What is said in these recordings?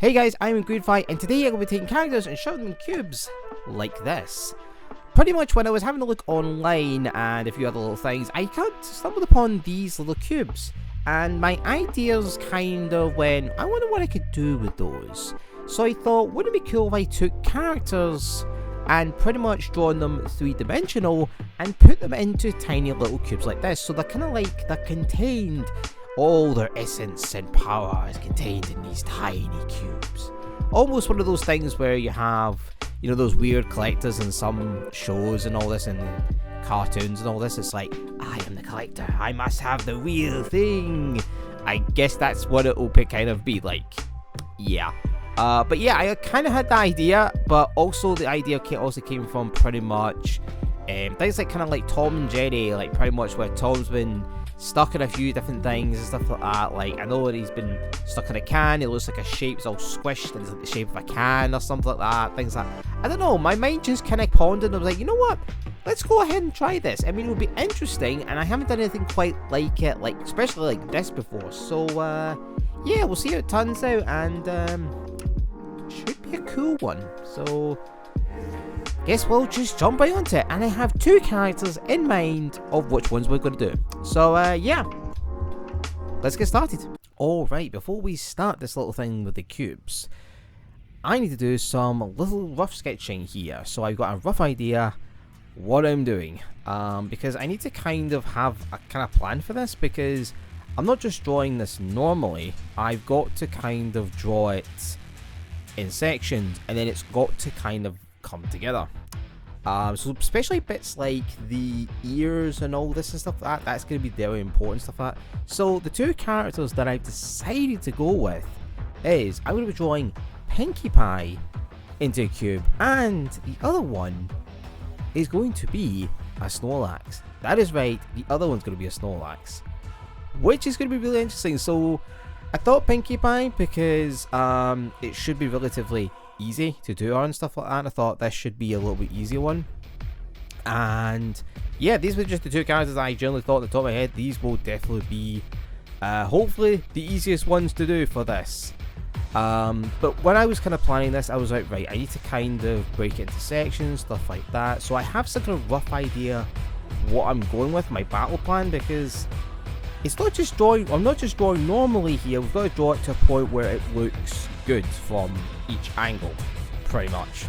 Hey guys, I'm GreenFly, and today I'm going to be taking characters and showing them in cubes like this. Pretty much when I was having a look online and a few other little things, I kind of stumbled upon these little cubes, and my ideas kind of went, I wonder what I could do with those. So I thought, wouldn't it be cool if I took characters and pretty much drawn them three-dimensional and put them into tiny little cubes like this, so they're kind of like, they're contained. All their essence and power is contained in these tiny cubes. Almost one of those things where you have, you know, those weird collectors in some shows and all this and cartoons and all this. It's like, I am the collector. I must have the real thing. I guess that's what it will kind of be like. Yeah. But yeah, I kind of had the idea, but also the idea also came from pretty much things like kind of like Tom and Jerry, like pretty much where Tom's been stuck in a few different things and stuff like that. Like, I know that he's been stuck in a can, it looks like a shape, it's all squished and it's like the shape of a can or something like that, things like that. I don't know, my mind just kind of pondered and I was like, you know what, let's go ahead and try this. I mean, it would be interesting, and I haven't done anything quite like it, like especially like this before. So yeah, we'll see how it turns out, and should be a cool one. So guess we'll just jump right onto it, and I have two characters in mind of which ones we're going to do. So yeah, let's get started. Alright, before we start this little thing with the cubes, I need to do some little rough sketching here. So I've got a rough idea what I'm doing, because I need to kind of have a kind of plan for this, because I'm not just drawing this normally, I've got to kind of draw it in sections, and then it's got to kind of come together. So especially bits like the ears and all this and stuff like that, that's going to be very important stuff like that. So the two characters that I've decided to go with is I'm going to be drawing Pinkie Pie into a cube, and the other one is going to be a Snorlax. That is right, the other one's going to be a Snorlax, which is going to be really interesting. So I thought Pinkie Pie because it should be relatively easy to do and stuff like that. I thought this should be a little bit easier one, and yeah, these were just the two characters that I generally thought at the top of my head. These will definitely be hopefully the easiest ones to do for this. But when I was kind of planning this, I was like, right, I need to kind of break it into sections, stuff like that. So I have some kind of rough idea what I'm going with, my battle plan, because it's not just drawing, I'm not just drawing normally here, we've got to draw it to a point where it looks good from each angle, pretty much.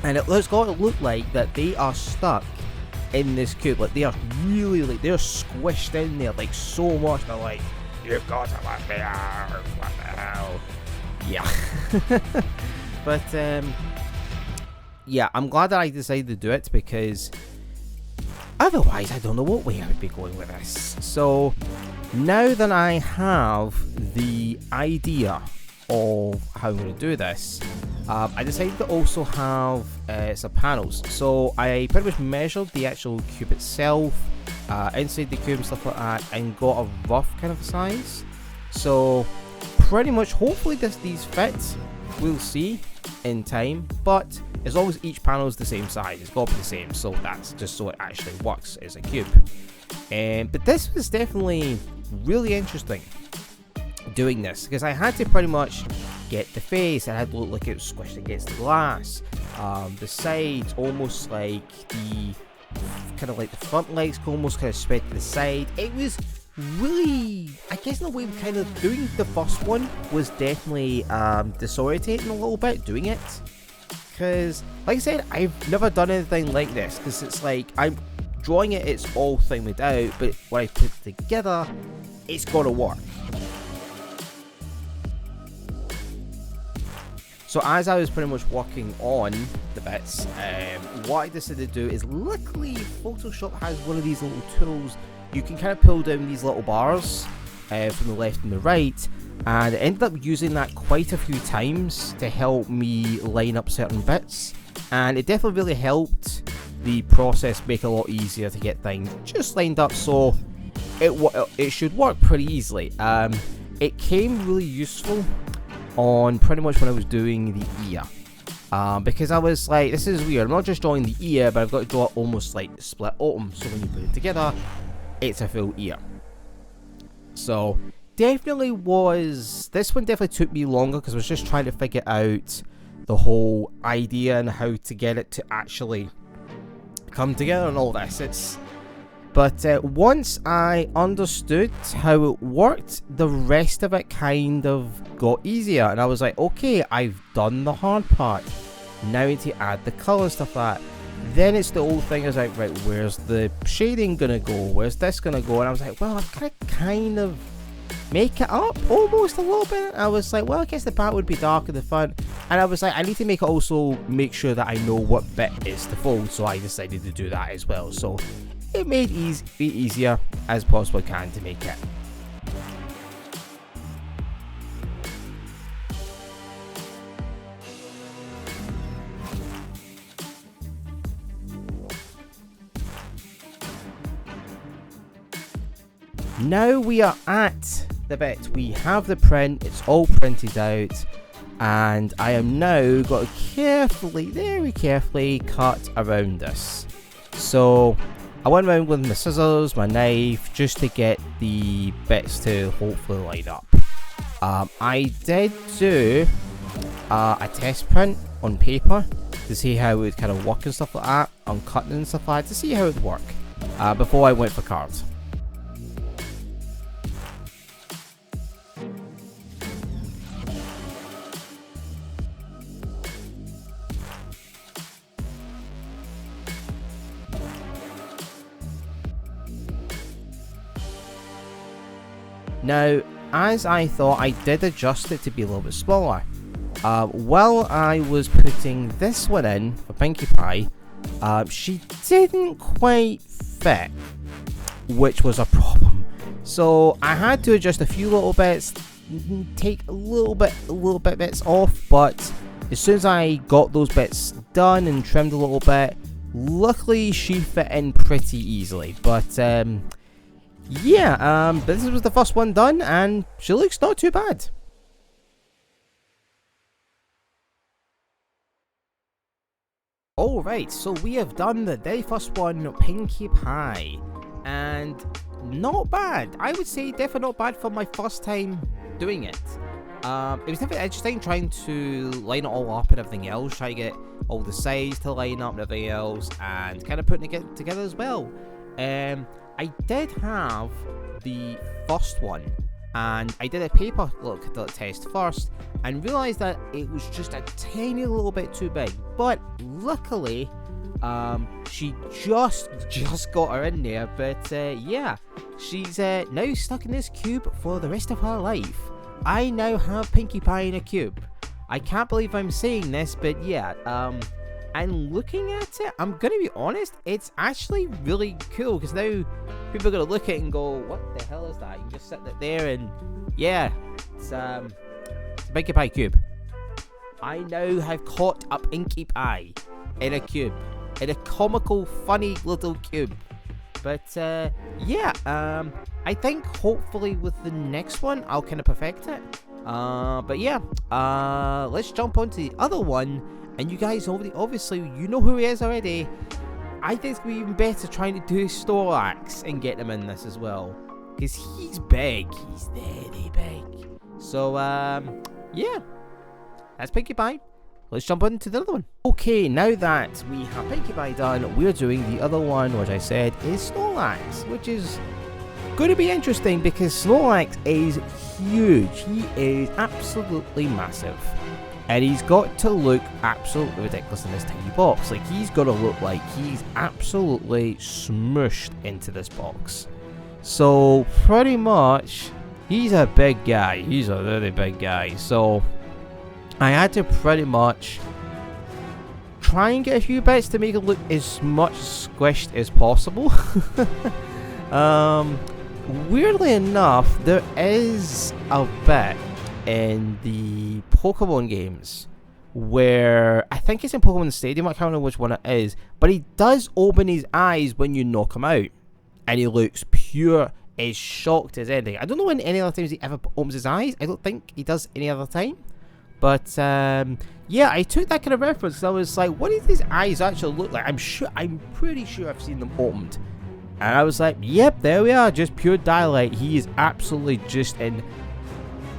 And it's got to look like that they are stuck in this cube, like they are really, like they're squished in there, like so much, they're like, you've got to let me out, what the hell? Yeah. But, yeah, I'm glad that I decided to do it, because otherwise, I don't know what way I would be going with this. So now that I have the idea of how I'm going to do this, I decided to also have some panels. So I pretty much measured the actual cube itself, inside the cube and stuff like that, and got a rough kind of size. So pretty much, hopefully these fit. We'll see in time, but as long as each panel is the same size, it's got to be the same, so that's just so it actually works as a cube. But this was definitely really interesting doing this, because I had to pretty much get the face, it had to look like it was squished against the glass, the sides almost like the kind of like the front legs almost kind of spread to the side. It was really, I guess in a way, kind of doing the first one was definitely disorientating a little bit doing it, because like I said, I've never done anything like this, because it's like I'm drawing it, it's all thinged out, but when I put it together, it's got to work. So as I was pretty much working on the bits, what I decided to do is, luckily Photoshop has one of these little tools. You can kind of pull down these little bars from the left and the right, and I ended up using that quite a few times to help me line up certain bits, and it definitely really helped the process make it a lot easier to get things just lined up, so it should work pretty easily. It came really useful on pretty much when I was doing the ear, because I was like, this is weird, I'm not just drawing the ear, but I've got to draw it almost like split autumn, so when you put it together, it's a full ear. So definitely was, this one definitely took me longer because I was just trying to figure out the whole idea and how to get it to actually come together and all this. But once I understood how it worked, the rest of it kind of got easier, and I was like, okay, I've done the hard part. Now I need to add the colour and stuff like that. Then it's the whole thing is like, right, where's the shading gonna go? Where's this gonna go? And I was like, well, I've got to kind of make it up almost a little bit. I was like, well, I guess the back would be dark in the front, and I was like, I need to make it also make sure that I know what bit is to fold, so I decided to do that as well. So it made it easier as possible can to make it. Now we are at the bit. We have the print, it's all printed out, and I am now got to carefully, very carefully cut around this. So I went around with my scissors, my knife, just to get the bits to hopefully line up. I did do a test print on paper to see how it would kind of work and stuff like that, on cutting and stuff like that, to see how it would work before I went for cards. Now, as I thought, I did adjust it to be a little bit smaller. While I was putting this one in for Pinkie Pie, she didn't quite fit, which was a problem. So I had to adjust a few little bits, take a little bit bits off, but as soon as I got those bits done and trimmed a little bit, luckily she fit in pretty easily. But yeah, this was the first one done, and she looks not too bad. Alright, so we have done the very first one, Pinkie Pie, and not bad. I would say definitely not bad for my first time doing it. It was definitely interesting trying to line it all up and everything else, trying to get all the sides to line up and everything else, and kind of putting it together as well. I did have the first one, and I did a paper look test first, and realised that it was just a tiny little bit too big. But luckily, she just got her in there. But yeah, she's now stuck in this cube for the rest of her life. I now have Pinkie Pie in a cube. I can't believe I'm saying this, but yeah, and looking at it, I'm gonna be honest, it's actually really cool, because now people are gonna look at it and go, what the hell is that? You can just sit there and yeah, it's a Pinkie Pie cube. I now have caught a Pinkie Pie in a cube, in a comical, funny little cube. But yeah, I think hopefully with the next one I'll kind of perfect it. But yeah, let's jump on to the other one. And you guys obviously, you know who he is already. I think it's going to be even better trying to do Snorlax and get him in this as well, because he's big. He's very big. So, yeah. That's Pinkie Pie. Let's jump on to the other one. Okay, now that we have Pinkie Pie done, we're doing the other one, which I said is Snorlax, which is going to be interesting because Snorlax is huge. He is absolutely massive. And he's got to look absolutely ridiculous in this tiny box. Like, he's got to look like he's absolutely smushed into this box. So, pretty much, he's a big guy. He's a really big guy. So, I had to pretty much try and get a few bits to make it look as much squished as possible. Weirdly enough, there is a bit in the Pokemon games where, I think it's in Pokemon Stadium, I can't remember which one it is, but he does open his eyes when you knock him out, and he looks pure as shocked as anything. I don't know when any other times he ever opens his eyes. I don't think he does any other time. But yeah, I took that kind of reference. I was like, what do these eyes actually look like? I'm pretty sure I've seen them opened. And I was like, yep, there we are, just pure daylight. He is absolutely just in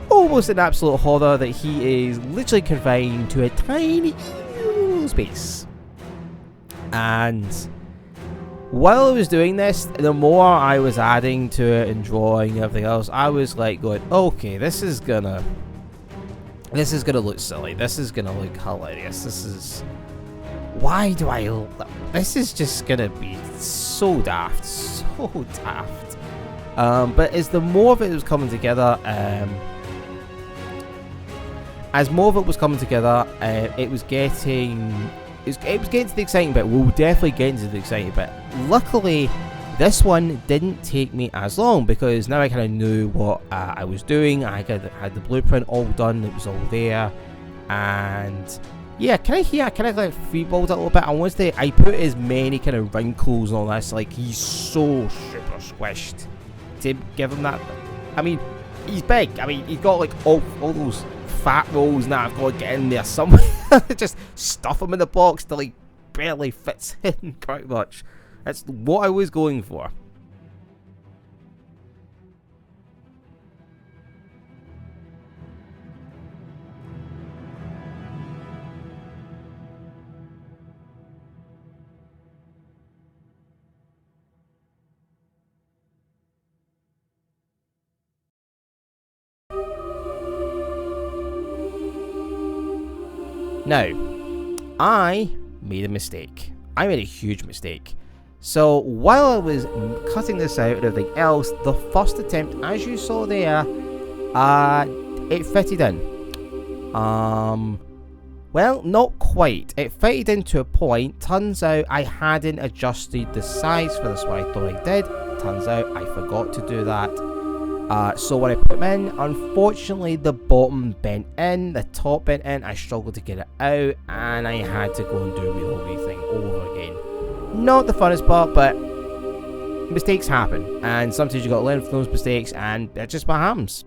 almost an absolute horror that he is literally confined to a tiny space. And while I was doing this, the more I was adding to it and drawing and everything else, I was like going, okay, this is gonna look silly. This is gonna look hilarious. This is just gonna be so daft, so daft. But as the more of it was coming together, it was getting to the exciting bit. We'll definitely get into the exciting bit. Luckily, this one didn't take me as long because now I kind of knew what I was doing. I had the blueprint all done. It was all there, and yeah, can I like freeballed it a little bit? I put as many kind of wrinkles and all this. Like, he's so super squished to give him that. I mean, he's big. I mean, he's got like all those fat rolls now. I've got to get in there somewhere. Just stuff him in the box till he barely fits in quite much. That's what I was going for. Now, I made a mistake. I made a huge mistake. So, while I was cutting this out and everything else, the first attempt, as you saw there, it fitted in. Well, not quite. It fitted in to a point. Turns out I hadn't adjusted the size for this one. I thought I did. Turns out I forgot to do that. So when I put them in, unfortunately the bottom bent in, the top bent in, I struggled to get it out, and I had to go and do the whole thing over again. Not the funnest part, but mistakes happen, and sometimes you got to learn from those mistakes, and that's just what happens.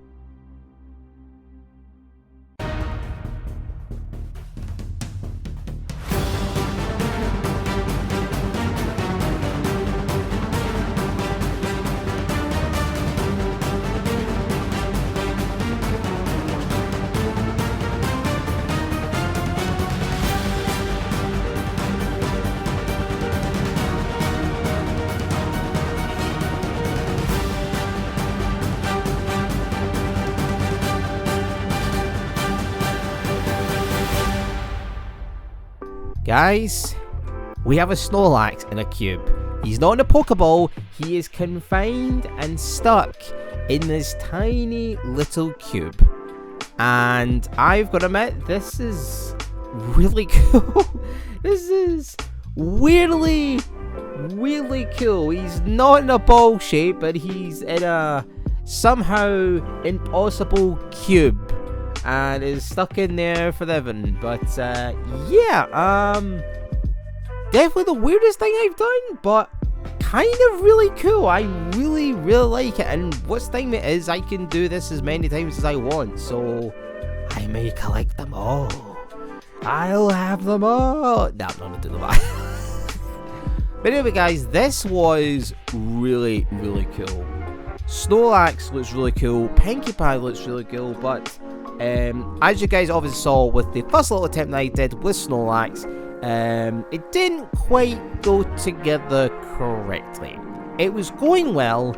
Guys, we have a Snorlax in a cube. He's not in a Pokeball, he is confined and stuck in this tiny little cube. And I've got to admit, this is really cool. This is weirdly cool. He's not in a ball shape, but he's in a somehow impossible cube. And is stuck in there forever. But yeah, definitely the weirdest thing I've done, but kind of really cool. I really like it, and what's the thing is, I can do this as many times as I want, so I may collect them all. I'll have them all. No, I'm not gonna do them all. But anyway, guys, this was really cool. Snorlax looks really cool. Pinkie Pie looks really cool, but as you guys obviously saw with the first little attempt that I did with Snorlax, it didn't quite go together correctly. It was going well,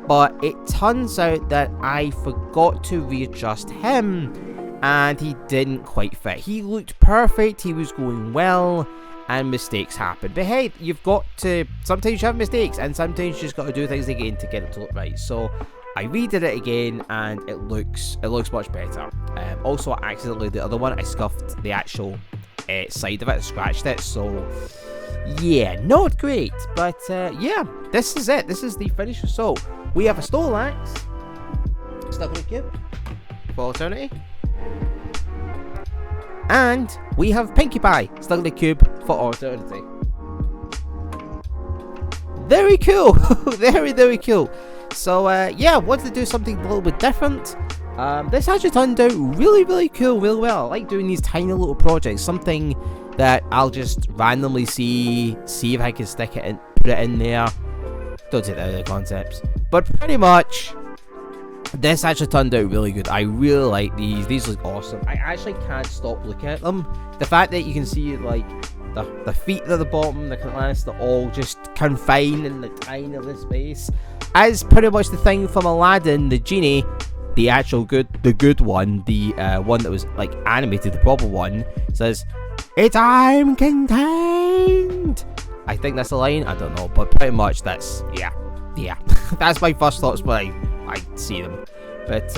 but it turns out that I forgot to readjust him, and he didn't quite fit. He looked perfect, he was going well, and mistakes happen. But hey, you've got to, sometimes you have mistakes, and sometimes you just got to do things again to get it to look right. So I redid it again, and it looks much better. Also, accidentally, the other one, I scuffed the actual side of it, scratched it, so yeah, not great. But yeah, this is it. This is the finished result. We have a Snorlax stuck in a cube for eternity, and we have Pinkie Pie stuck in a cube for eternity. Very cool. very cool. So yeah, wanted to do something a little bit different. This actually turned out really cool, really well. I like doing these tiny little projects, something that I'll just randomly see if I can stick it in, put it in there. don't take that out of the concepts. But pretty much, this actually turned out really good. I really like these. These look awesome. I actually can't stop looking at them. The fact that you can see like the feet at the bottom, the class, they're all just confined in the tiny little space. As pretty much the thing from Aladdin, the genie, the actual good one, the one that was like animated, the proper one, says, "It's I'm contained." I think that's the line. I don't know, but pretty much that's yeah. That's my first thoughts when I see them. But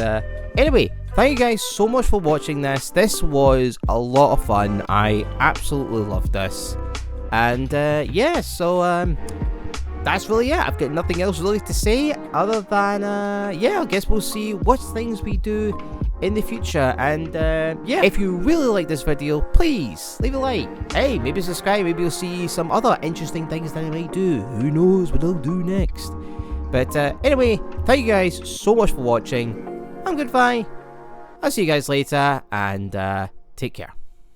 anyway, thank you guys so much for watching this. This was a lot of fun. I absolutely loved this. And yeah, so that's really it. I've got nothing else really to say other than yeah, I guess we'll see what things we do in the future. And yeah, if you really like this video, please leave a like. Hey, maybe subscribe. Maybe you'll see some other interesting things that I might do. Who knows what I'll do next. But anyway, thank you guys so much for watching. I'm GreenFly. I'll see you guys later, and take care.